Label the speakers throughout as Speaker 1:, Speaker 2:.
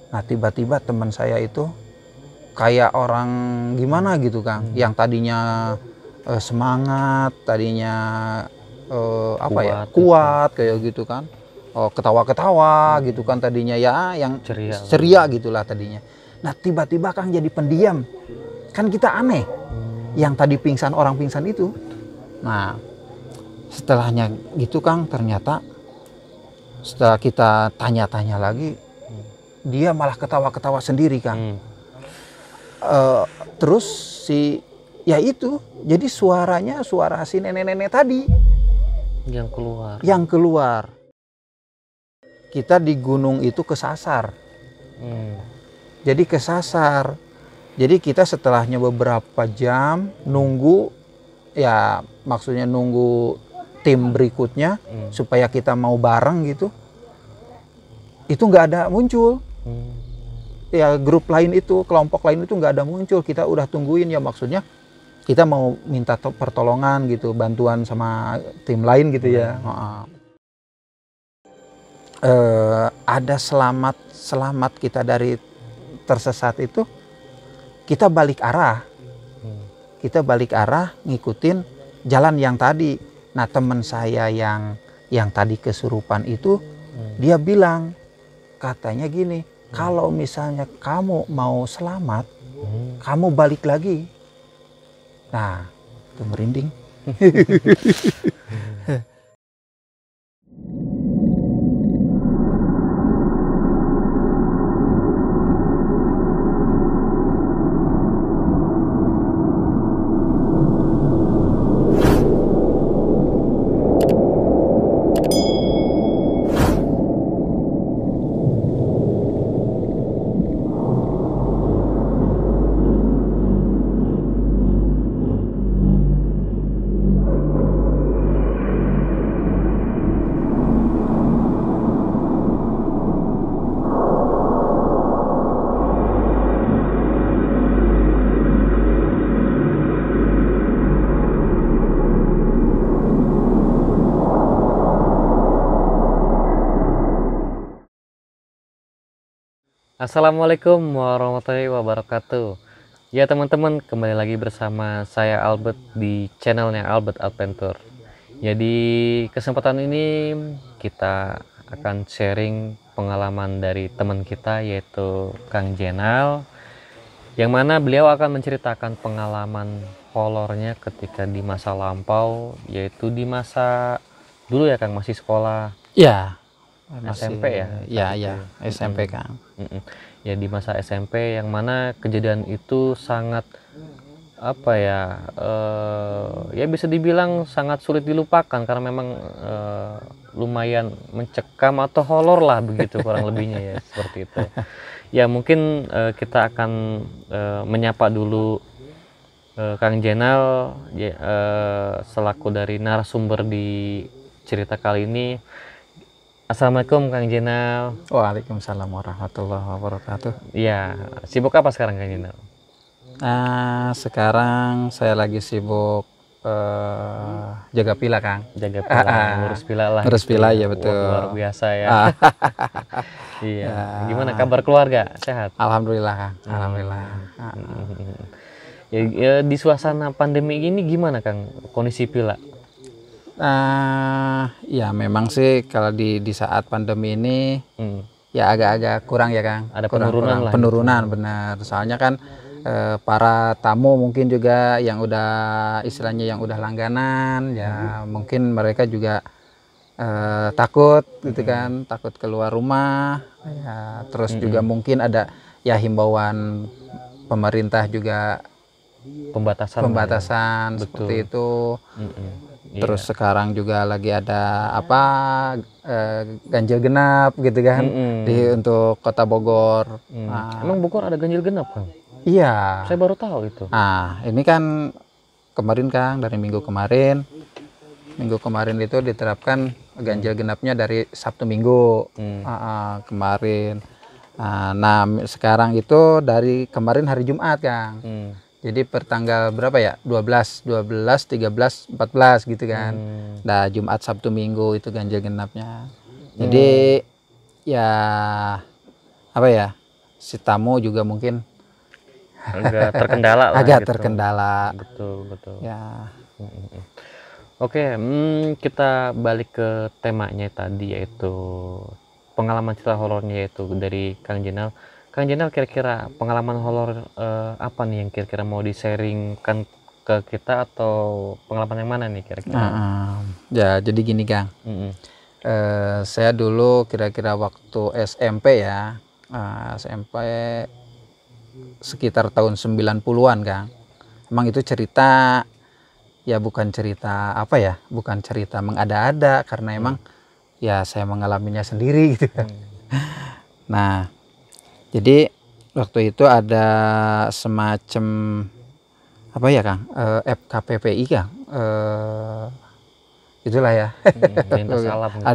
Speaker 1: Nah tiba-tiba teman saya itu kayak orang gimana gitu Kang, yang tadinya semangat, tadinya kuat kayak gitu kan, ketawa-ketawa gitu kan tadinya, ya yang ceria gitulah tadinya. Nah tiba-tiba Kang jadi pendiam, kan kita aneh, yang tadi pingsan, orang pingsan itu. Nah setelahnya gitu Kang, ternyata setelah kita tanya-tanya lagi, dia malah ketawa-ketawa sendiri Kang. Terus ya itu, jadi suaranya suara si nenek-nenek tadi yang keluar. Kita di gunung itu kesasar. Jadi kesasar. Jadi kita setelahnya beberapa jam nunggu, ya maksudnya nunggu tim berikutnya supaya kita mau bareng gitu. Itu nggak ada muncul. Ya grup lain itu, kelompok lain itu nggak ada muncul. Kita udah tungguin, ya maksudnya kita mau minta pertolongan gitu, bantuan sama tim lain gitu ya. Ada selamat kita dari tersesat itu, kita balik arah. Kita balik arah ngikutin jalan yang tadi. Nah teman saya yang tadi kesurupan itu, dia bilang, katanya gini, kalau misalnya kamu mau selamat, kamu balik lagi. Nah, itu merinding.
Speaker 2: Assalamualaikum warahmatullahi wabarakatuh. Ya teman-teman, kembali lagi bersama saya Albert di channelnya Albert Adventure. Ya di kesempatan ini kita akan sharing pengalaman dari teman kita, yaitu Kang Jenal, yang mana beliau akan menceritakan pengalaman horornya ketika di masa lampau, yaitu di masa dulu ya Kang, masih sekolah.
Speaker 1: Ya.
Speaker 2: SMP ya?
Speaker 1: Ya, SMP Kang.
Speaker 2: Ya di masa SMP, yang mana kejadian itu sangat ya bisa dibilang sangat sulit dilupakan, karena memang lumayan mencekam atau horor lah begitu kurang lebihnya ya, seperti itu. Ya mungkin kita akan menyapa dulu Kang Jenal selaku dari narasumber di cerita kali ini. Assalamualaikum Kang Jenal.
Speaker 1: Waalaikumsalam warahmatullahi wabarakatuh.
Speaker 2: Iya, sibuk apa sekarang Kang Jenal?
Speaker 1: Sekarang saya lagi sibuk jaga pila Kang.
Speaker 2: Jaga pila, ngurus pila lah.
Speaker 1: Ngurus pila ya, betul.
Speaker 2: Luar biasa ya. Iya. Gimana kabar keluarga? Sehat?
Speaker 1: Alhamdulillah Kang. Alhamdulillah.
Speaker 2: Ya, di suasana pandemi ini gimana Kang kondisi pila?
Speaker 1: Ya memang sih kalau di saat pandemi ini ya agak-agak kurang ya Kang.
Speaker 2: Ada penurunan lah.
Speaker 1: Penurunan gitu. Benar. Soalnya kan para tamu mungkin juga yang udah istilahnya yang udah langganan ya, mungkin mereka juga takut gitu kan, takut keluar rumah ya. Terus juga mungkin ada ya himbauan pemerintah juga, pembatasan ya. Seperti itu. Terus sekarang juga lagi ada ganjil genap gitu kan untuk Kota Bogor.
Speaker 2: Emang Bogor ada ganjil genap Kang?
Speaker 1: Iya.
Speaker 2: Saya baru tahu itu.
Speaker 1: Ini kan kemarin Kang, dari minggu kemarin itu diterapkan ganjil genapnya dari Sabtu Minggu kemarin. Nah sekarang itu dari kemarin hari Jumat Kang. Jadi pertanggal berapa ya? 12, 13, 14 gitu kan. Nah, Jumat, Sabtu, Minggu itu ganjil genapnya. Jadi ya apa ya? si tamu juga mungkin
Speaker 2: agak terkendala lah
Speaker 1: agak
Speaker 2: gitu.
Speaker 1: terkendala.
Speaker 2: Betul.
Speaker 1: Ya.
Speaker 2: Oke, kita balik ke temanya tadi, yaitu pengalaman cerita horornya, yaitu dari Kang Jenal. Kang Jenal, kira-kira pengalaman horor apa nih yang kira-kira mau di-sharingkan ke kita, atau pengalaman yang mana nih kira-kira?
Speaker 1: Ya, jadi gini Kang. Saya dulu kira-kira waktu SMP ya, SMP sekitar tahun 90-an Kang. Emang itu cerita ya bukan cerita apa ya, bukan cerita mengada-ada, karena emang ya saya mengalaminya sendiri gitu kan. Nah, jadi waktu itu ada semacam apa ya Kang, FKPPI Kang, itulah ya.
Speaker 2: Lintas alam gitu.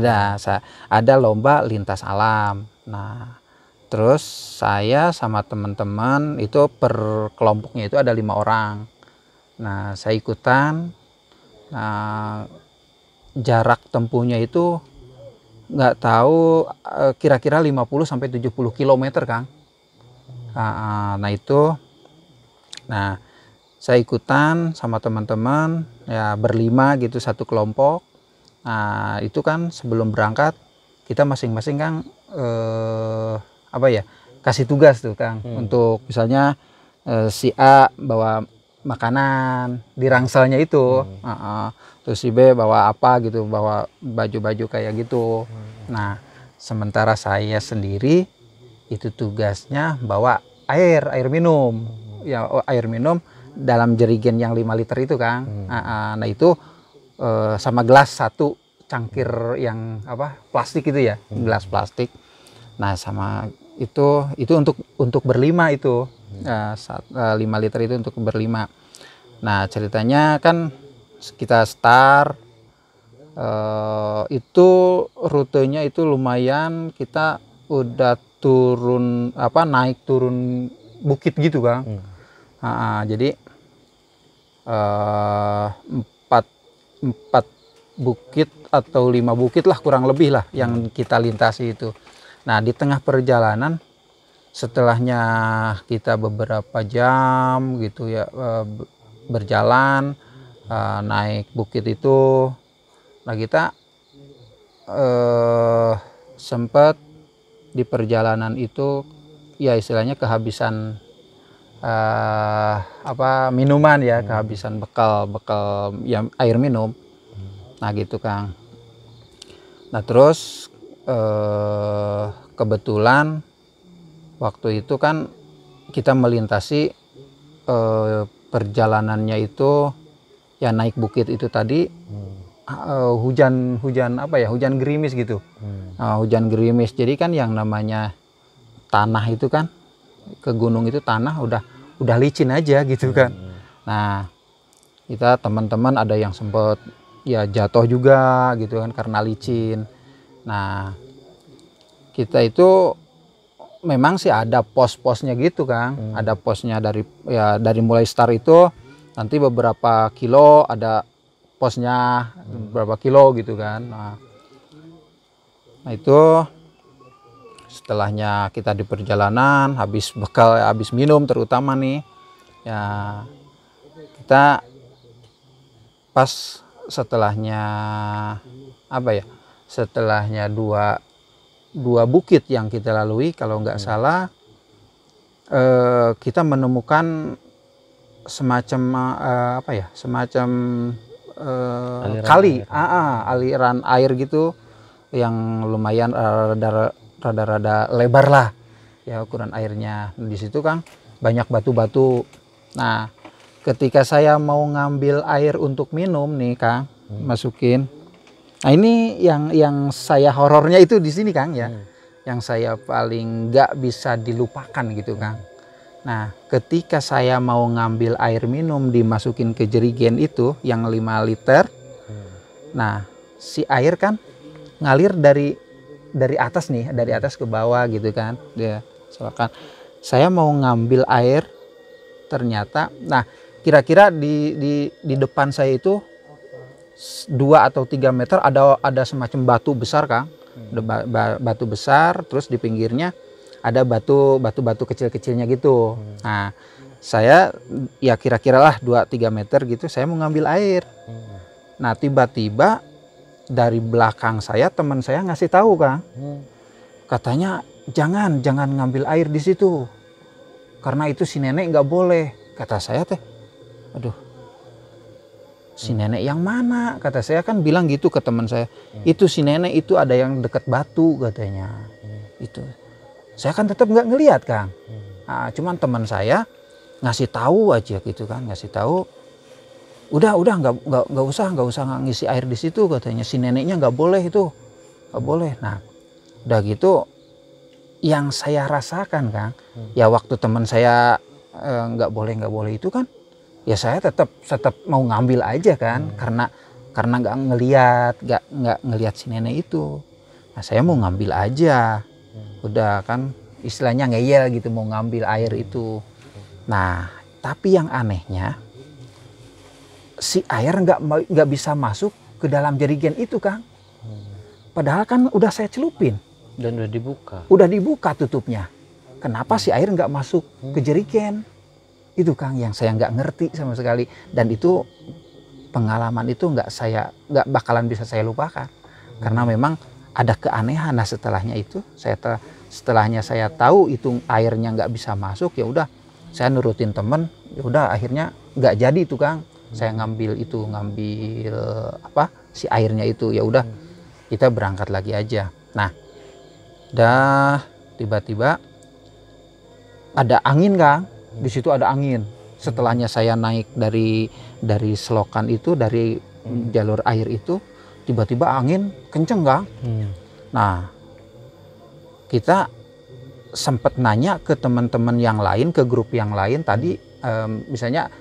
Speaker 1: Ada lomba lintas alam. Nah, terus saya sama teman-teman itu per kelompoknya itu ada 5 orang. Nah, saya ikutan. Nah, jarak tempuhnya itu nggak tahu, kira-kira 50 sampai 70 km Kang. Nah, itu. Nah, saya ikutan sama teman-teman ya, berlima gitu satu kelompok. Nah, itu kan sebelum berangkat kita masing-masing Kang apa ya, kasih tugas tuh Kang, untuk misalnya si A bawa makanan di rangselnya itu, terus si B bawa apa gitu, bawa baju-baju kayak gitu. Nah, sementara saya sendiri itu tugasnya bawa air minum ya, air minum dalam jerigen yang 5 liter itu Kang. Nah, itu sama gelas satu, cangkir yang apa, plastik itu ya, gelas plastik. Nah, sama itu untuk berlima itu, 5 liter itu untuk berlima. Nah, ceritanya kan kita start, itu rutenya itu lumayan, kita udah turun apa, naik turun bukit gitu Kang. Jadi 4 bukit atau 5 bukit lah kurang lebih lah yang kita lintasi itu. Nah, di tengah perjalanan setelahnya kita beberapa jam gitu ya, berjalan naik bukit itu. Nah, kita sempat di perjalanan itu ya istilahnya kehabisan apa, minuman ya, kehabisan bekal ya, air minum. Nah, gitu Kang. Nah, terus kebetulan waktu itu kan kita melintasi perjalanannya itu ya, naik bukit itu tadi hujan apa ya, hujan gerimis gitu. Hujan gerimis, jadi kan yang namanya tanah itu kan, ke gunung itu tanah udah licin aja gitu kan. Nah, kita teman-teman ada yang sempat ya jatuh juga gitu kan karena licin. Nah, kita itu memang sih ada pos-posnya gitu Kang. Ada posnya dari mulai start itu nanti beberapa kilo ada posnya, berapa kilo gitu kan. Nah, itu setelahnya kita di perjalanan habis bekal, habis minum terutama nih ya, kita pas setelahnya apa ya, setelahnya dua bukit yang kita lalui kalau nggak salah, kita menemukan semacam apa ya, semacam kali, aliran air gitu yang lumayan rada-rada lebar lah ya ukuran airnya. Di situ Kang banyak batu-batu. Nah, ketika saya mau ngambil air untuk minum nih Kang, masukin. Nah, ini yang saya horornya itu di sini Kang ya. Yang saya paling nggak bisa dilupakan gitu Kang. Nah, ketika saya mau ngambil air minum dimasukin ke jerigen itu yang 5 liter. Nah, si air kan ngalir dari atas nih, dari atas ke bawah gitu kan. Ya, misalkan saya mau ngambil air, ternyata nah kira-kira di depan saya itu 2 atau 3 meter ada semacam batu besar Kang. Batu besar, terus di pinggirnya ada batu kecil-kecilnya gitu. Nah, saya ya kira-kira lah 2-3 meter gitu, saya mau ngambil air. Nah, tiba-tiba dari belakang saya teman saya ngasih tahu, Kang. Katanya jangan ngambil air di situ. Karena itu si nenek nggak boleh. Kata saya teh, aduh, si nenek yang mana? Kata saya kan bilang gitu ke teman saya. Itu si nenek itu ada yang dekat batu katanya. Itu. Saya kan tetap nggak ngelihat, Kang. Nah, cuman teman saya ngasih tahu aja gitu kan, ngasih tahu. Udah nggak usah ngisi air di situ katanya. Si neneknya nggak boleh itu, nggak boleh. Nah, udah gitu, yang saya rasakan, Kang, ya waktu teman saya nggak boleh itu kan, ya saya tetap mau ngambil aja kan, karena nggak ngelihat si nenek itu. Nah, saya mau ngambil aja, udah kan istilahnya ngeyel gitu, mau ngambil air itu. Nah, tapi yang anehnya si air nggak bisa masuk ke dalam jerigen itu, Kang. Padahal kan udah saya celupin
Speaker 2: dan
Speaker 1: udah dibuka tutupnya. Kenapa si air nggak masuk ke jerigen? Itu, Kang, yang saya nggak ngerti sama sekali. Dan itu pengalaman itu nggak bakalan bisa saya lupakan, karena memang ada keanehan. Nah, setelahnya itu setelahnya saya tahu itu airnya nggak bisa masuk, ya udah saya nurutin temen, ya udah akhirnya nggak jadi itu, Kang. Saya ngambil si airnya itu, ya udah kita berangkat lagi aja. Nah, dah tiba-tiba ada angin, Kang. Di situ ada angin. Setelahnya saya naik dari selokan itu, dari jalur air itu, tiba-tiba angin kenceng, Kang. Nah, kita sempat nanya ke teman-teman yang lain, ke grup yang lain tadi, misalnya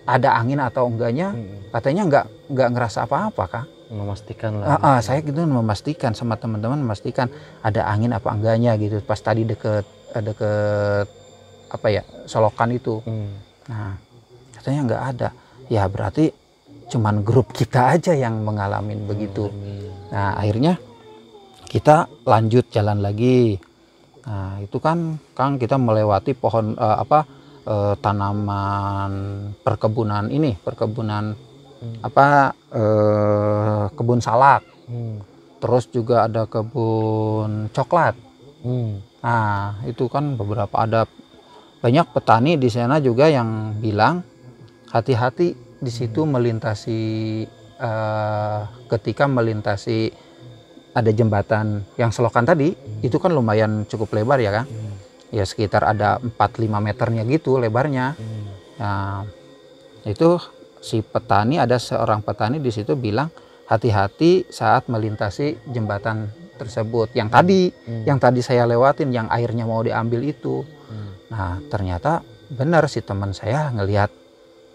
Speaker 1: ada angin atau enggaknya, katanya enggak ngerasa apa-apa, Kang.
Speaker 2: Memastikan lah.
Speaker 1: Saya gitu memastikan sama teman-teman, memastikan ada angin apa enggaknya gitu pas tadi deket solokan itu. Nah, katanya enggak ada. Ya berarti cuman grup kita aja yang mengalami begitu. Nah, akhirnya kita lanjut jalan lagi. Nah, itu kan, Kang, kita melewati pohon tanaman perkebunan kebun salak. Terus juga ada kebun coklat. Nah, itu kan ada banyak petani di sana juga yang bilang hati-hati di situ ketika melintasi ada jembatan yang selokan tadi. Itu kan lumayan cukup lebar ya, Kang. Ya sekitar ada 4-5 meternya gitu lebarnya. Nah, itu ada seorang petani di situ bilang hati-hati saat melintasi jembatan tersebut. Yang tadi saya lewatin, yang airnya mau diambil itu. Nah, ternyata benar si teman saya ngelihat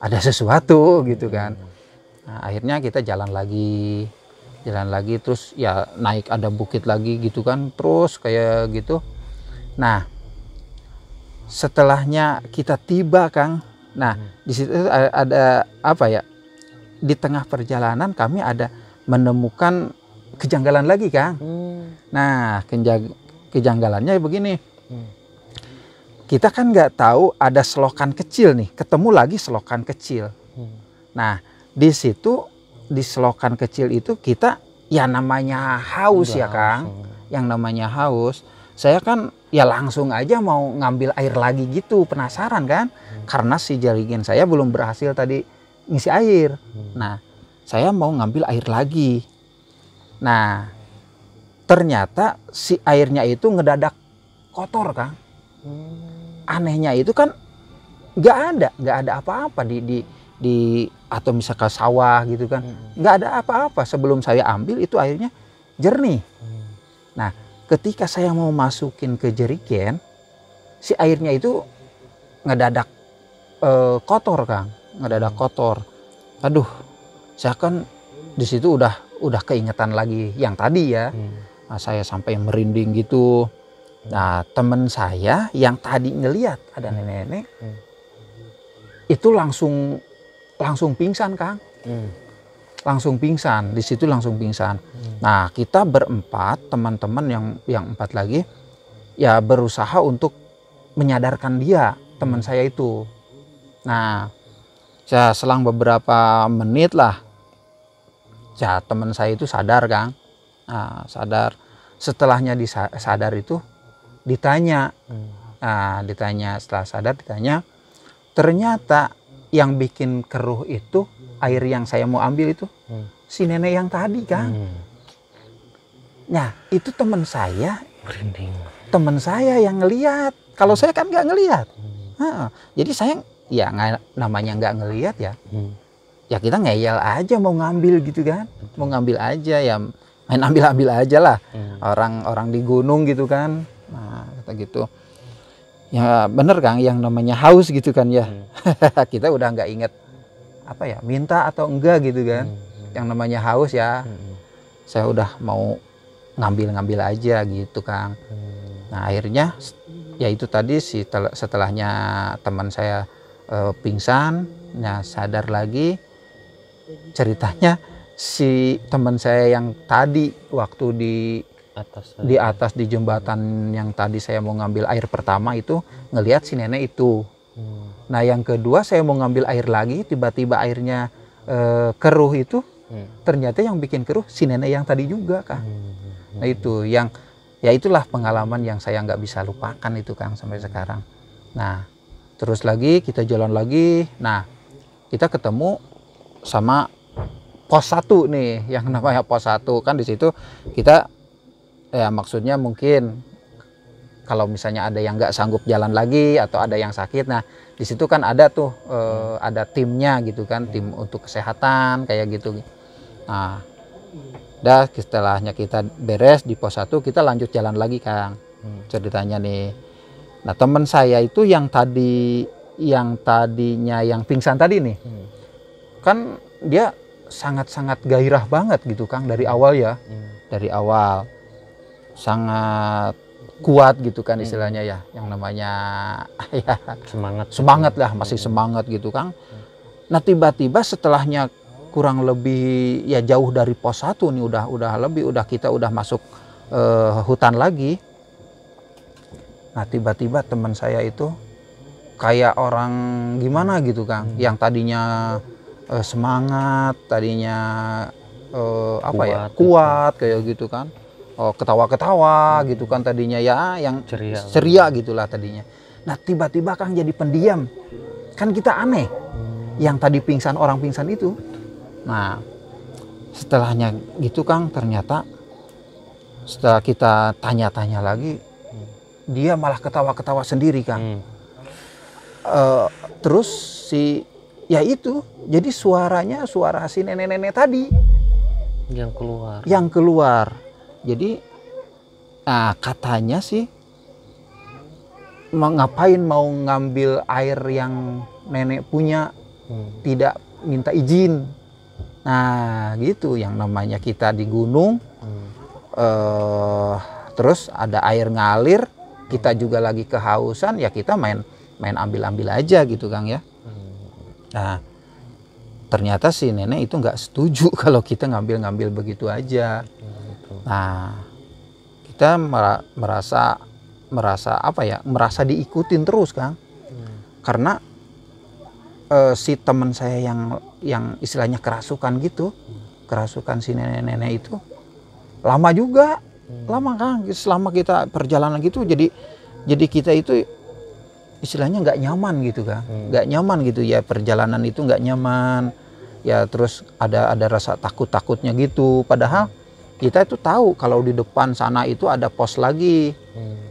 Speaker 1: ada sesuatu gitu kan. Nah, akhirnya kita jalan lagi terus ya naik ada bukit lagi gitu kan, terus kayak gitu. Nah, setelahnya kita tiba, Kang. Nah, di situ ada di tengah perjalanan kami ada menemukan kejanggalan lagi, Kang. Nah, kejanggalannya begini. Kita kan nggak tahu ada selokan kecil nih, ketemu lagi selokan kecil. Nah, di situ di selokan kecil itu kita ya namanya haus ya, Kang. Yang namanya haus, saya kan ya langsung aja mau ngambil air lagi gitu, penasaran kan. Karena si jerigen saya belum berhasil tadi ngisi air. Nah, saya mau ngambil air lagi. Nah, ternyata si airnya itu ngedadak kotor, Kang. Anehnya itu kan nggak ada apa-apa di atau misalkan sawah gitu kan, nggak ada apa-apa. Sebelum saya ambil itu airnya jernih. Nah, ketika saya mau masukin ke jerigen, si airnya itu ngedadak kotor, Kang, ngedadak kotor. Aduh, saya kan di situ udah keingetan lagi yang tadi ya. Nah, saya sampai merinding gitu. Nah, teman saya yang tadi ngelihat ada nenek-nenek itu langsung pingsan, Kang. Langsung pingsan, di situ langsung pingsan. Nah, kita berempat, teman-teman yang 4 lagi, ya berusaha untuk menyadarkan dia, teman saya itu. Nah, ya selang beberapa menit lah, ya teman saya itu sadar, Kang. Nah, sadar. Setelahnya sadar itu ditanya. Nah, ditanya, setelah sadar ditanya, ternyata yang bikin keruh itu air yang saya mau ambil itu si nenek yang tadi, Kang. Nah, itu teman saya. Teman saya yang ngelihat. Kalau saya kan nggak ngelihat. Jadi saya ya namanya nggak ngelihat ya. Ya kita ngeyel aja mau ngambil gitu kan. Mau ngambil aja ya, main ambil-ambil aja lah. Orang di gunung gitu kan. Nah, kata gitu. Ya bener, Kang, yang namanya haus gitu kan ya. Kita udah nggak inget apa ya, minta atau enggak gitu kan. Yang namanya haus ya. Saya udah mau ngambil aja gitu, Kang. Nah, akhirnya ya itu tadi setelahnya teman saya pingsan, nah sadar lagi, ceritanya si teman saya yang tadi waktu di atas di jembatan yang tadi saya mau ngambil air pertama itu ngelihat si nenek itu. Nah, yang kedua saya mau ngambil air lagi, tiba-tiba airnya keruh itu. Ternyata yang bikin keruh si nenek yang tadi juga, Kang. Nah, itu yang ya itulah pengalaman yang saya nggak bisa lupakan itu, Kang, sampai sekarang. Nah, terus lagi kita jalan lagi. Nah, kita ketemu sama pos 1 nih, yang namanya pos 1 kan. Di situ kita ya maksudnya mungkin kalau misalnya ada yang nggak sanggup jalan lagi atau ada yang sakit, nah di situ kan ada tuh ada timnya gitu kan, tim untuk kesehatan kayak gitu. Nah, dah setelahnya kita beres di pos 1, kita lanjut jalan lagi, Kang. Ceritanya nih. Nah, teman saya itu yang tadinya yang pingsan tadi nih. Kan dia sangat-sangat gairah banget gitu, Kang, dari awal ya. Dari awal sangat kuat gitu kan istilahnya ya, yang namanya ya semangat lah, masih semangat gitu, Kang. Nah, tiba-tiba setelahnya kurang lebih ya jauh dari pos 1 nih, udah kita udah masuk hutan lagi. Nah, tiba-tiba teman saya itu kayak orang gimana gitu, Kang, yang tadinya semangat, tadinya kuat kayak gitu kan. Ketawa-ketawa gitu kan tadinya ya, yang ceria gitulah tadinya. Nah, tiba-tiba, Kang, jadi pendiam. Kan kita aneh. Yang tadi pingsan, orang pingsan itu. Nah, setelahnya gitu, Kang, ternyata setelah kita tanya-tanya lagi, dia malah ketawa-ketawa sendiri, Kang. Terus ya itu, jadi suaranya suara si nenek-nenek tadi yang keluar. Jadi katanya sih ngapain mau ngambil air yang nenek punya, tidak minta izin. Nah, gitu, yang namanya kita di gunung, terus ada air ngalir, kita juga lagi kehausan, ya kita main ambil aja gitu, Kang ya. Nah, ternyata si nenek itu nggak setuju kalau kita ngambil begitu aja. Nah, kita merasa apa ya, merasa diikutin terus, Kang. Karena si teman saya yang istilahnya kerasukan gitu, kerasukan si nenek-nenek itu lama juga, lama, Kang. Selama kita perjalanan gitu, jadi kita itu istilahnya nggak nyaman gitu, Kang. Nggak nyaman gitu ya, perjalanan itu nggak nyaman. Ya terus ada rasa takutnya gitu. Padahal kita itu tahu kalau di depan sana itu ada pos lagi.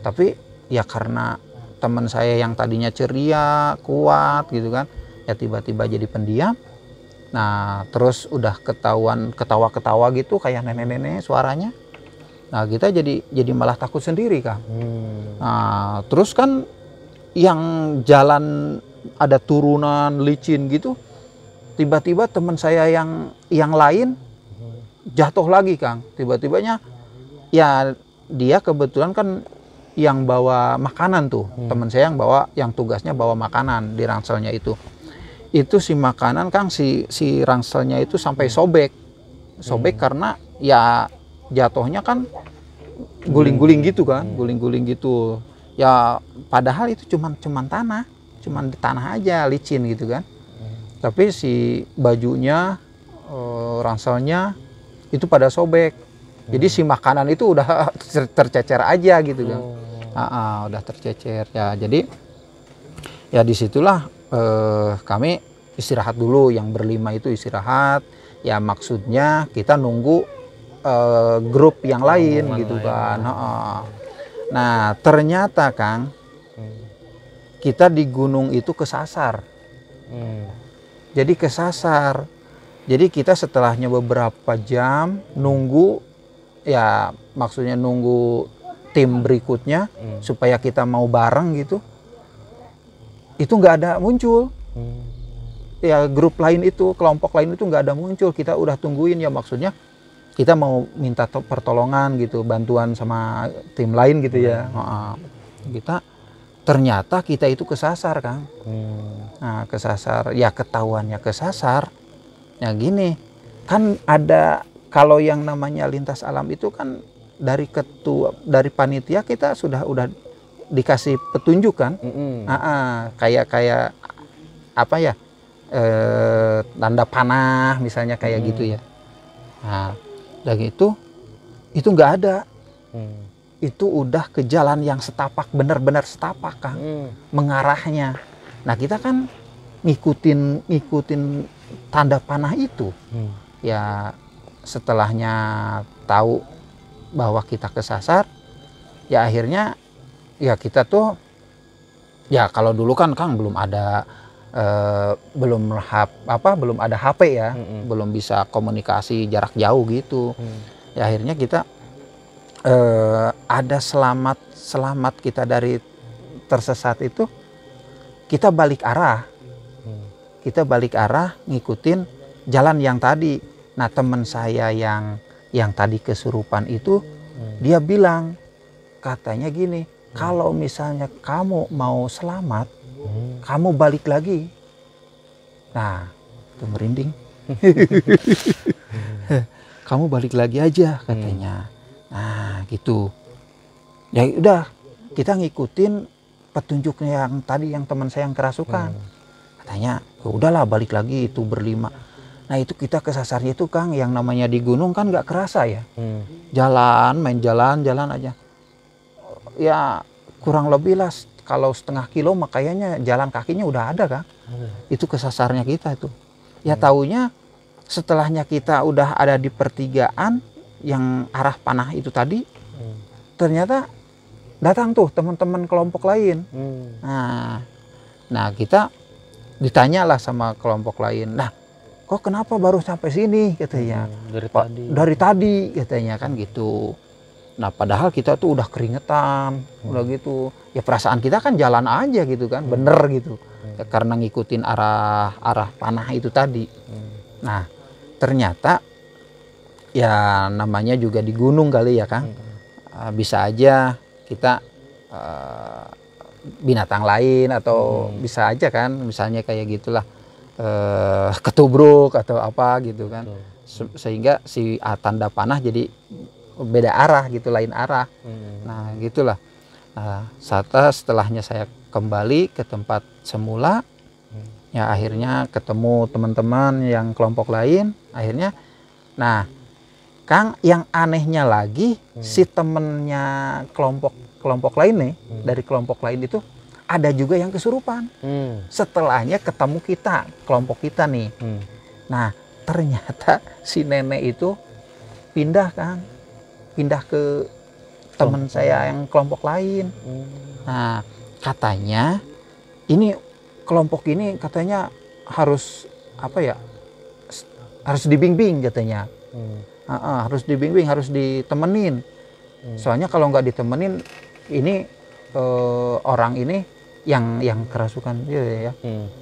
Speaker 1: Tapi ya karena teman saya yang tadinya ceria, kuat gitu kan, ya tiba-tiba jadi pendiam. Nah, terus udah ketahuan ketawa-ketawa gitu kayak nenek-nenek suaranya. Nah, kita jadi malah takut sendiri, Kang. Nah, terus kan yang jalan ada turunan licin gitu. Tiba-tiba teman saya yang lain jatuh lagi, Kang. Tiba-tibanya ya dia kebetulan kan yang bawa makanan tuh. Teman saya yang tugasnya bawa makanan di ranselnya itu. Itu si makanan, Kang, si ranselnya itu sampai sobek karena ya jatuhnya kan guling-guling gitu kan, guling-guling gitu. Ya padahal itu cuman tanah, cuman di tanah aja licin gitu kan. Tapi si bajunya, ranselnya itu pada sobek. Jadi si makanan itu udah tercecer aja gitu kan. Udah tercecer ya. Jadi ya disitulah kami istirahat dulu, yang berlima itu istirahat. Ya maksudnya kita nunggu grup yang lain gitu kan. Nah ternyata Kang, kita di gunung itu kesasar. Jadi kesasar. Jadi kita setelahnya beberapa jam nunggu, ya maksudnya nunggu tim berikutnya supaya kita mau bareng gitu. Itu nggak ada muncul. Ya grup lain itu, kelompok lain itu nggak ada muncul. Kita udah tungguin, ya maksudnya kita mau minta pertolongan gitu, bantuan sama tim lain gitu ya. Kita ternyata kita itu kesasar Kang. Nah kesasar, ya ketahuannya kesasar. Ya gini, kan ada kalau yang namanya lintas alam itu kan dari panitia kita udah dikasih petunjuk kan. Kayak apa ya, tanda panah misalnya kayak gitu ya. Nah udah gitu itu nggak ada. Itu udah ke jalan yang setapak, benar-benar setapak Kang, mengarahnya. Nah kita kan ngikutin tanda panah itu. Ya setelahnya tahu bahwa kita kesasar, ya akhirnya ya kita tuh, ya kalau dulu kan Kang belum ada belum ada HP ya, belum bisa komunikasi jarak jauh gitu. Ya akhirnya kita ada selamat kita dari tersesat itu, kita balik arah. Kita balik arah ngikutin jalan yang tadi. Nah teman saya yang tadi kesurupan itu, dia bilang, katanya gini, kalau misalnya kamu mau selamat, kamu balik lagi. Nah itu merinding. Kamu balik lagi aja katanya. Nah gitu. Ya udah, kita ngikutin petunjuknya yang tadi, yang teman saya yang kerasukan. Katanya udahlah balik lagi, itu berlima. Nah itu kita kesasarnya itu Kang, yang namanya di gunung kan nggak kerasa ya. Main jalan aja. Ya kurang lebih lah kalau setengah kilo makanya jalan kakinya udah ada Kang. Itu kesasarnya kita itu. Ya taunya setelahnya kita udah ada di pertigaan yang arah panah itu tadi, ternyata datang tuh teman-teman kelompok lain. Nah kita ditanyalah sama kelompok lain, nah kok kenapa baru sampai sini katanya. Dari tadi katanya kan gitu. Nah padahal kita tuh udah keringetan, udah gitu. Ya perasaan kita kan jalan aja gitu kan, bener gitu. Ya, karena ngikutin arah panah itu tadi. Nah ternyata ya namanya juga di gunung kali ya Kang. Bisa aja kita binatang lain atau bisa aja kan, misalnya kayak gitulah, ketubruk atau apa gitu kan. Sehingga si tanda panah jadi beda arah gitu, lain arah. Nah gitulah. Nah, setelahnya saya kembali ke tempat semula, ya akhirnya ketemu teman-teman yang kelompok lain. Akhirnya, nah Kang, yang anehnya lagi, si temennya kelompok lain nih, dari kelompok lain itu ada juga yang kesurupan. Setelahnya ketemu kita, kelompok kita nih. Nah ternyata si nenek itu pindah Kang, pindah ke teman saya yang kelompok lain. Nah katanya ini kelompok ini katanya harus apa ya, harus dibimbing katanya. Harus dibimbing, harus ditemenin. Soalnya kalau nggak ditemenin, ini orang ini yang kerasukan ya,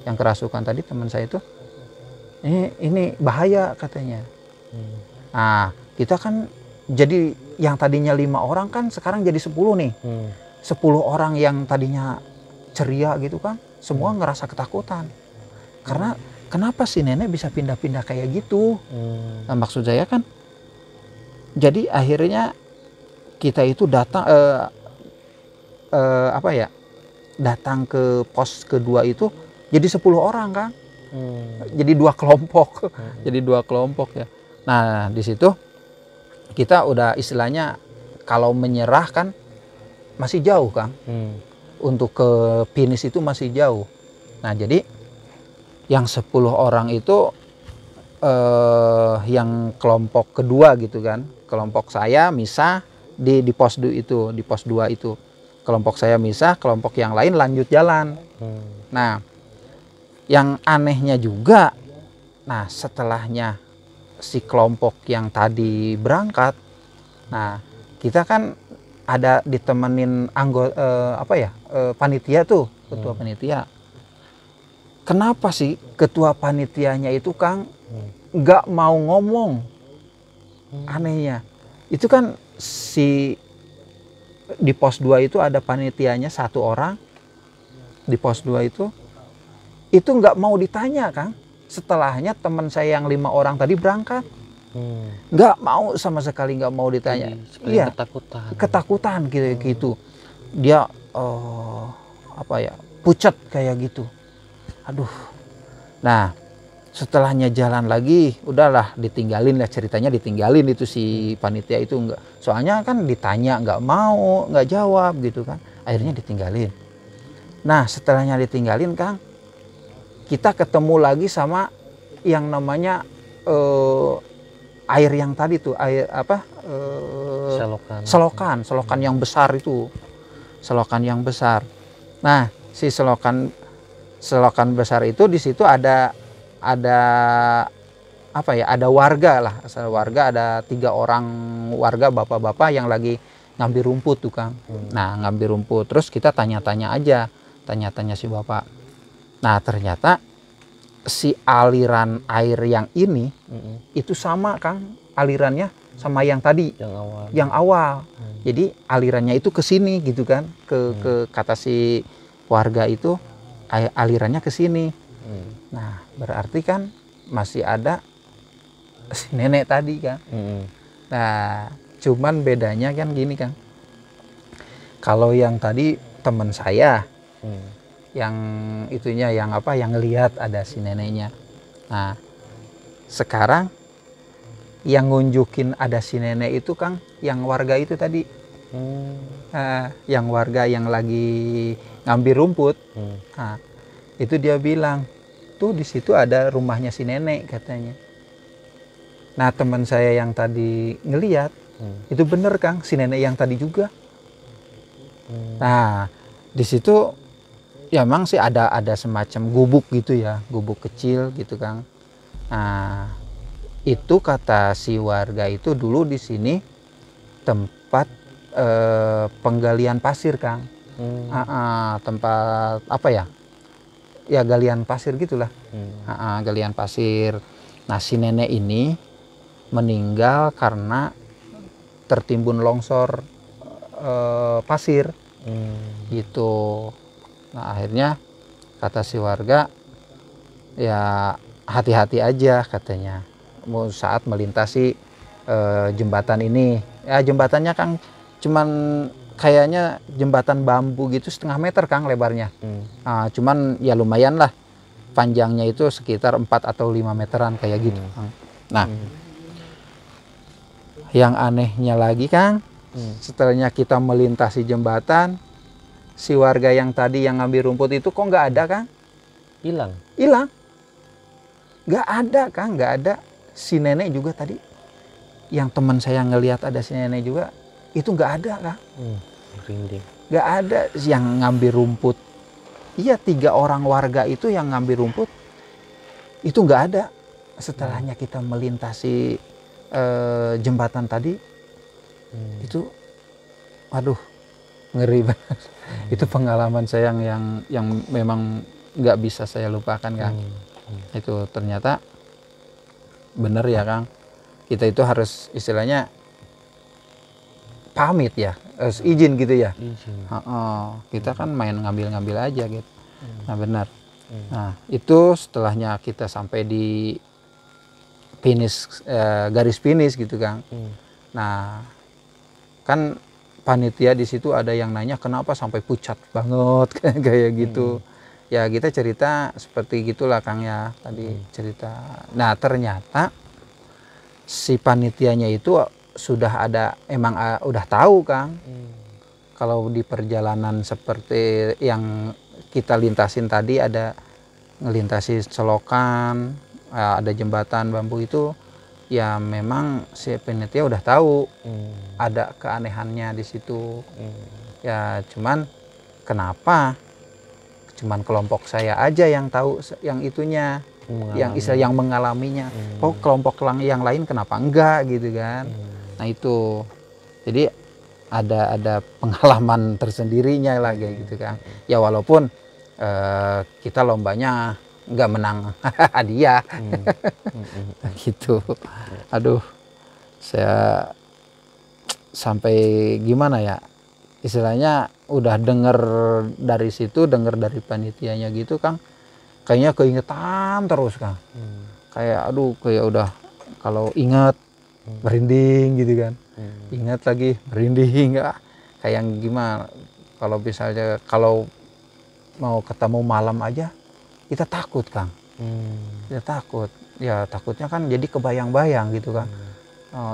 Speaker 1: yang kerasukan tadi teman saya itu, ini bahaya katanya. Nah kita kan jadi yang tadinya 5 orang kan sekarang jadi 10 nih. 10 orang yang tadinya ceria gitu kan, semua ngerasa ketakutan. Karena kenapa si nenek bisa pindah-pindah kayak gitu? Nah, maksud saya kan, jadi akhirnya kita itu datang apa ya, datang ke pos kedua itu jadi 10 orang Kang. Jadi 2 kelompok. Jadi 2 kelompok ya. Nah, di situ kita udah istilahnya kalau menyerah kan masih jauh Kang. Untuk ke finish itu masih jauh. Nah, jadi yang 10 orang itu yang kelompok kedua gitu kan. Kelompok saya misah di pos 2 itu, di pos 2 itu. Kelompok saya misah, kelompok yang lain lanjut jalan. Nah, yang anehnya juga, nah setelahnya si kelompok yang tadi berangkat, nah kita kan ada ditemenin anggota panitia tuh, ketua panitia. Kenapa sih ketua panitianya itu Kang nggak mau ngomong? Anehnya itu kan di pos 2 itu ada panitianya 1 orang, di pos 2 itu nggak mau ditanya Kang. Setelahnya teman saya yang 5 orang tadi berangkat, nggak mau sama sekali, nggak mau ditanya. Iya, ketakutan gitu. Dia pucat kayak gitu. Aduh. Nah, setelahnya jalan lagi, udahlah ditinggalin lah, ceritanya ditinggalin itu si panitia itu. Enggak, soalnya kan ditanya nggak mau, nggak jawab gitu kan. Akhirnya ditinggalin. Nah, setelahnya ditinggalin Kang, kita ketemu lagi sama yang namanya air yang tadi tuh, air apa? Selokan yang besar itu. Selokan yang besar. Nah, si selokan besar itu di situ ada warga lah, asal warga, ada 3 orang warga bapak-bapak yang lagi ngambil rumput tuh Kang. Nah, ngambil rumput, terus kita tanya-tanya si bapak. Nah, ternyata si aliran air yang ini itu sama Kang, alirannya sama yang tadi, yang awal. Jadi alirannya itu ke sini gitu kan, ke kata si warga itu alirannya ke sini. Nah, berarti kan masih ada si nenek tadi kan. Nah, cuman bedanya kan gini Kang. Kalau yang tadi teman saya, yang itunya yang ngelihat ada si neneknya. Nah, sekarang yang ngunjukin ada si nenek itu Kang, yang warga itu tadi. Yang warga yang lagi ngambil rumput. Nah, itu dia bilang, tuh di situ ada rumahnya si nenek katanya. Nah, teman saya yang tadi ngelihat, itu bener Kang, si nenek yang tadi juga. Nah, di situ ya memang sih ada semacam gubuk gitu ya, gubuk kecil gitu Kang. Nah, itu kata si warga itu dulu di sini tempat penggalian pasir Kang. Tempat ya galian pasir gitulah. Galian pasir. Nah, si nenek ini meninggal karena tertimbun longsor pasir gitu. Nah, akhirnya kata si warga, ya hati-hati aja katanya mau saat melintasi jembatan ini. Ya, jembatannya Kang cuman kayaknya jembatan bambu gitu, 1,5 meter Kang lebarnya. Cuman ya lumayan lah, panjangnya itu sekitar 4 atau 5 meteran kayak gitu Kang. Nah, yang anehnya lagi Kang, setelahnya kita melintasi jembatan, si warga yang tadi yang ngambil rumput itu kok nggak ada Kang?
Speaker 2: Hilang.
Speaker 1: Nggak ada Kang, nggak ada. Si nenek juga tadi, yang teman saya ngelihat ada si nenek juga, itu nggak ada Kang. Nggak ada yang ngambil rumput. Iya, 3 orang warga itu yang ngambil rumput, itu nggak ada. Setelahnya kita melintasi jembatan tadi, itu, aduh, ngeri banget. Itu pengalaman saya yang memang nggak bisa saya lupakan Kang. Itu ternyata bener ya Kang, kita itu harus istilahnya pamit ya, izin gitu ya. Kita kan main ngambil-ngambil aja gitu. Nah, benar. Nah, itu setelahnya kita sampai di finish, garis finish gitu Kang. Nah, kan panitia di situ ada yang nanya kenapa sampai pucat banget kayak gitu. Ya kita cerita seperti gitulah Kang ya tadi cerita. Nah ternyata si panitianya itu sudah ada emang udah tahu Kang. Kalau di perjalanan seperti yang kita lintasin tadi ada ngelintasi selokan, ada jembatan bambu itu, ya memang si panitia udah tahu ada keanehannya di situ. Ya cuman kenapa? Cuman kelompok saya aja yang tahu yang itunya, yang istilah yang mengalaminya. Kok kelompok yang lain kenapa enggak gitu kan? Nah itu, jadi ada pengalaman tersendirinya lah kayak gitu kan. Ya walaupun kita lombanya nggak menang hadiah gitu. Aduh, saya sampai gimana ya istilahnya udah denger dari situ, denger dari panitianya gitu Kang, kayaknya keingetan terus Kang. Kayak aduh kayak udah kalau ingat merinding gitu kan. Ingat lagi merinding, kayak gimana kalau misalnya kalau mau ketemu malam aja kita takut Kang. Kita takut, ya takutnya kan jadi kebayang-bayang gitu kan.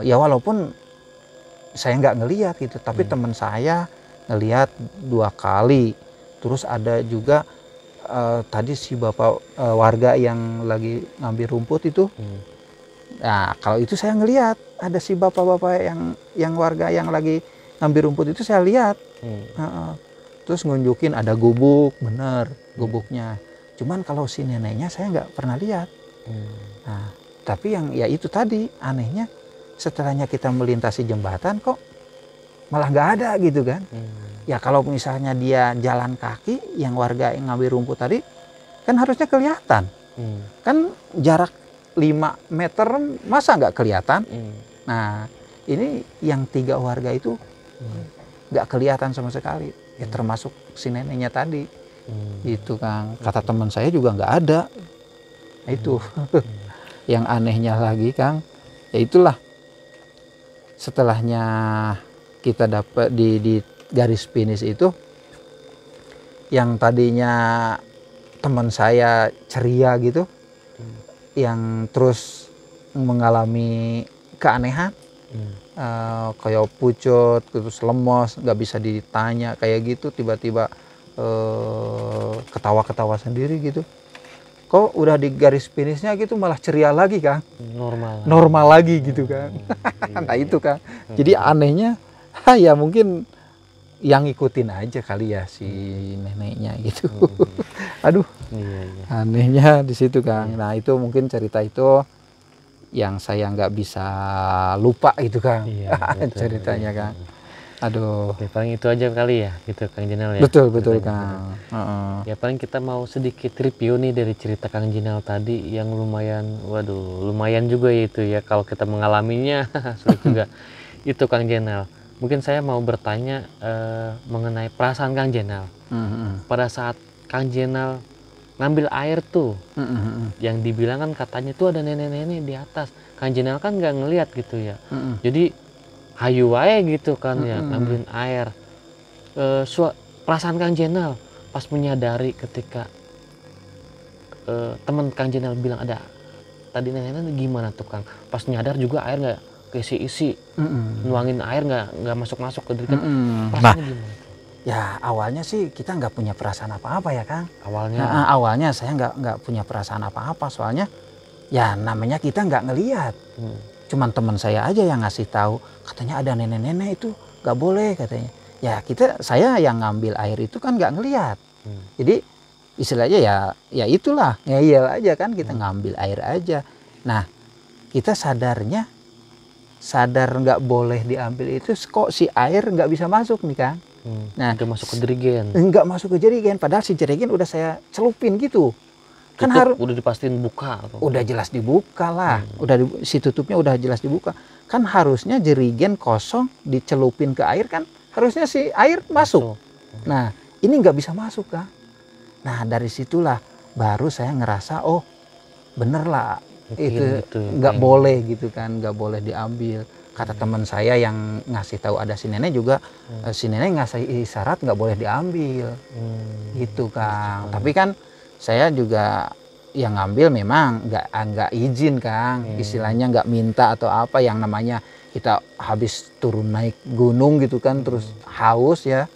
Speaker 1: Ya walaupun saya nggak ngelihat gitu, tapi teman saya ngelihat 2 kali. Terus ada juga tadi si bapak warga yang lagi ngambil rumput itu. Nah kalau itu saya ngelihat ada si bapak-bapak yang warga yang lagi ngambil rumput itu saya lihat. Terus nunjukin ada gubuk, bener gubuknya. Cuman kalau si neneknya saya nggak pernah lihat. Nah, tapi yang ya itu tadi anehnya setelahnya kita melintasi jembatan kok malah nggak ada gitu kan. Ya kalau misalnya dia jalan kaki yang warga yang ngambil rumput tadi kan harusnya kelihatan. Kan jarak 5 meter masa nggak kelihatan. Nah ini yang 3 warga itu nggak kelihatan sama sekali. Ya termasuk si neneknya tadi. Itu Kang, kata teman saya juga nggak ada. Nah, itu yang anehnya lagi Kang, ya itulah setelahnya kita dapat di garis finish itu, yang tadinya teman saya ceria gitu, yang terus mengalami keanehan, kayak pucet, terus lemos, nggak bisa ditanya kayak gitu, tiba-tiba ketawa-ketawa sendiri gitu. Kok udah di garis finishnya gitu malah ceria lagi Kang. Normal lagi gitu kan. Nah itu Kang. Jadi anehnya ya mungkin yang ngikutin aja kali ya si neneknya gitu. Aduh. Anehnya di situ Kang. Nah itu mungkin cerita itu yang saya nggak bisa lupa gitu Kang. Ceritanya Kang. Aduh.
Speaker 2: Ya, paling itu aja kali ya gitu Kang Jenal ya.
Speaker 1: Betul Kang.
Speaker 2: Ya paling kita mau sedikit review nih dari cerita Kang Jenal tadi yang lumayan, waduh lumayan juga itu ya kalau kita mengalaminya sulit juga. Itu Kang Jenal. Mungkin saya mau bertanya mengenai perasaan Kang Jenal. Pada saat Kang Jenal ngambil air tuh, yang dibilang kan katanya tuh ada nenek-nenek di atas. Kang Jenal kan nggak ngelihat gitu ya. Jadi hayu wae gitu kan ya ngambilin air. Perasaan Kang Jenal pas menyadari ketika teman Kang Jenal bilang ada tadi nenek-nenek gimana tuh Kang? Pas nyadar juga air nggak keisi-isi, nuangin air nggak masuk-masuk ke diri kan? Perasaannya gimana?
Speaker 1: Ya awalnya sih kita nggak punya perasaan apa-apa ya Kang.
Speaker 2: Awalnya
Speaker 1: saya nggak punya perasaan apa-apa soalnya ya namanya kita nggak ngelihat. Cuman teman saya aja yang ngasih tahu, katanya ada nenek-nenek itu nggak boleh katanya. Ya saya yang ngambil air itu kan nggak ngelihat. Jadi istilahnya ya itulah ngeyel aja kan kita ngambil air aja. Nah kita sadar nggak boleh diambil itu kok si air nggak bisa masuk nih Kang.
Speaker 2: Nah nggak masuk ke jerigen.
Speaker 1: Nggak masuk ke jerigen, padahal si jerigen udah saya celupin gitu. Kan harus
Speaker 2: udah dipastiin buka atau?
Speaker 1: Udah jelas dibuka lah, si tutupnya udah jelas dibuka. Kan harusnya jerigen kosong dicelupin ke air kan harusnya si air masuk. Nah ini nggak bisa masuk Kang. Nah dari situlah baru saya ngerasa oh bener lah itu nggak boleh gitu kan, nggak boleh diambil. Kata teman saya yang ngasih tahu ada si nenek juga, si nenek ngasih isyarat nggak boleh diambil, gitu Kang. Tapi kan saya juga yang ngambil memang nggak izin Kang, istilahnya nggak minta atau apa, yang namanya kita habis turun naik gunung gitu kan, terus haus ya,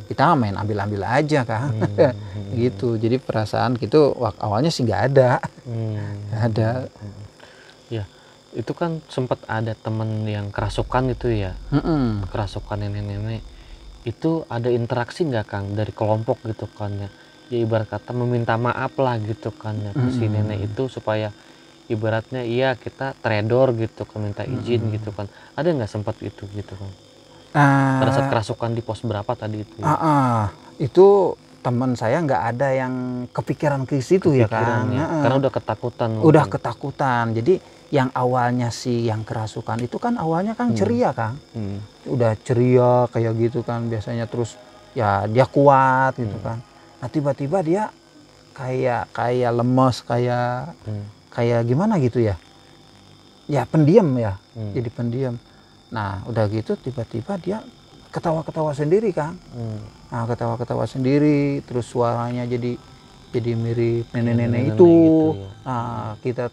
Speaker 1: kita main ambil aja Kang. Gitu. Jadi perasaan gitu awalnya sih nggak ada. Ada.
Speaker 2: Ya, itu kan sempat ada temen yang kerasukan itu ya, kerasukan nenek-nenek. Itu ada interaksi nggak Kang dari kelompok gitu kan ya? Ya ibarat kata meminta maaf lah gitu kan ya ke si nenek itu, supaya ibaratnya iya kita trader gitu kan, minta izin gitu kan. Ada nggak sempat itu gitu kan? Pada saat kerasukan di pos berapa tadi itu?
Speaker 1: Itu teman saya nggak ada yang kepikiran ke situ ya Kang.
Speaker 2: Karena udah ketakutan.
Speaker 1: Udah ketakutan. Jadi yang awalnya si yang kerasukan itu kan awalnya kan ceria Kang. Udah ceria kayak gitu kan biasanya, terus ya dia kuat gitu kan. Nah tiba-tiba dia kayak lemes, kayak gimana gitu ya. Ya pendiam ya. Jadi pendiam. Nah udah gitu tiba-tiba dia ketawa-ketawa sendiri Kang. Nah ketawa-ketawa sendiri, terus suaranya jadi mirip nenek-nenek itu. Gitu, ya. Nah kita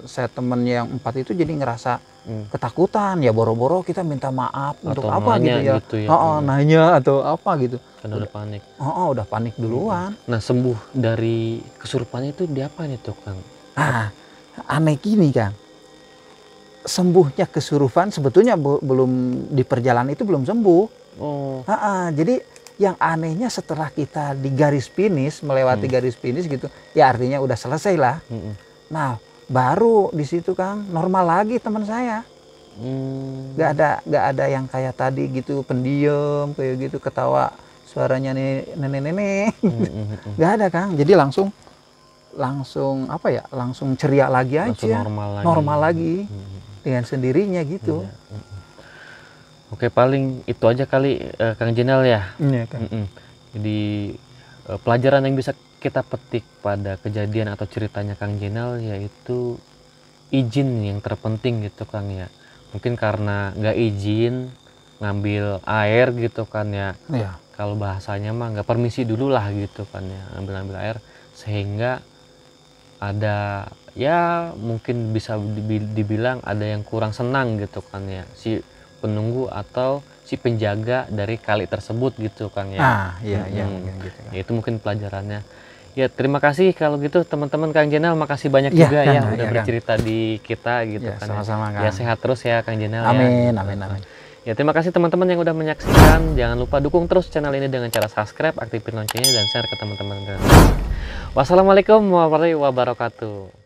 Speaker 1: saya temennya yang 4 itu jadi ngerasa ketakutan, ya boro-boro kita minta maaf atau untuk apa gitu ya. Nanya atau apa gitu.
Speaker 2: Karena udah panik.
Speaker 1: Udah panik duluan.
Speaker 2: Nah sembuh dari kesurupannya itu diapain itu Kang?
Speaker 1: Aneh gini Kang. Sembuhnya kesurupan sebetulnya belum di perjalanan itu belum sembuh. Jadi yang anehnya setelah kita di garis finish, melewati garis finish gitu, ya artinya udah selesai lah. Nah baru di situ Kang normal lagi teman saya. Gak ada yang kayak tadi gitu pendiam kayak gitu, ketawa suaranya nenek-nenek. Gak ada Kang. Jadi langsung apa ya? Langsung ceria lagi aja. Normal lagi. Dengan sendirinya gitu.
Speaker 2: Oke, paling itu aja kali Kang Jenal ya.
Speaker 1: Iya Kang.
Speaker 2: Jadi pelajaran yang bisa kita petik pada kejadian atau ceritanya Kang Jenal yaitu izin yang terpenting gitu Kang ya. Mungkin karena nggak izin ngambil air gitu kan ya. Kalau bahasanya mah nggak permisi dulu lah gitu kan ya, ngambil air, sehingga ada ya mungkin bisa dibilang ada yang kurang senang gitu kan ya, si penunggu atau si penjaga dari kali tersebut gitu kan ya.
Speaker 1: Iya
Speaker 2: gitu, kan. Ya, itu mungkin pelajarannya. Ya terima kasih kalau gitu teman-teman. Kang Jenal makasih banyak juga Kang, ya udah bercerita di kita gitu kan.
Speaker 1: Sama-sama Kang.
Speaker 2: Ya sehat terus ya Kang Jenal.
Speaker 1: Amin.
Speaker 2: Ya terima kasih teman-teman yang udah menyaksikan. Jangan lupa dukung terus channel ini dengan cara subscribe, aktifin loncengnya, dan share ke teman-teman. Wassalamualaikum warahmatullahi wabarakatuh.